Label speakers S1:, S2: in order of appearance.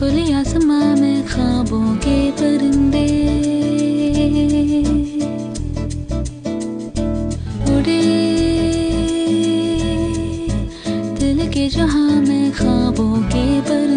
S1: खुले आसमां में ख्वाबों के परिंदे उड़े, दिल के जहां में ख्वाबों के परिंदे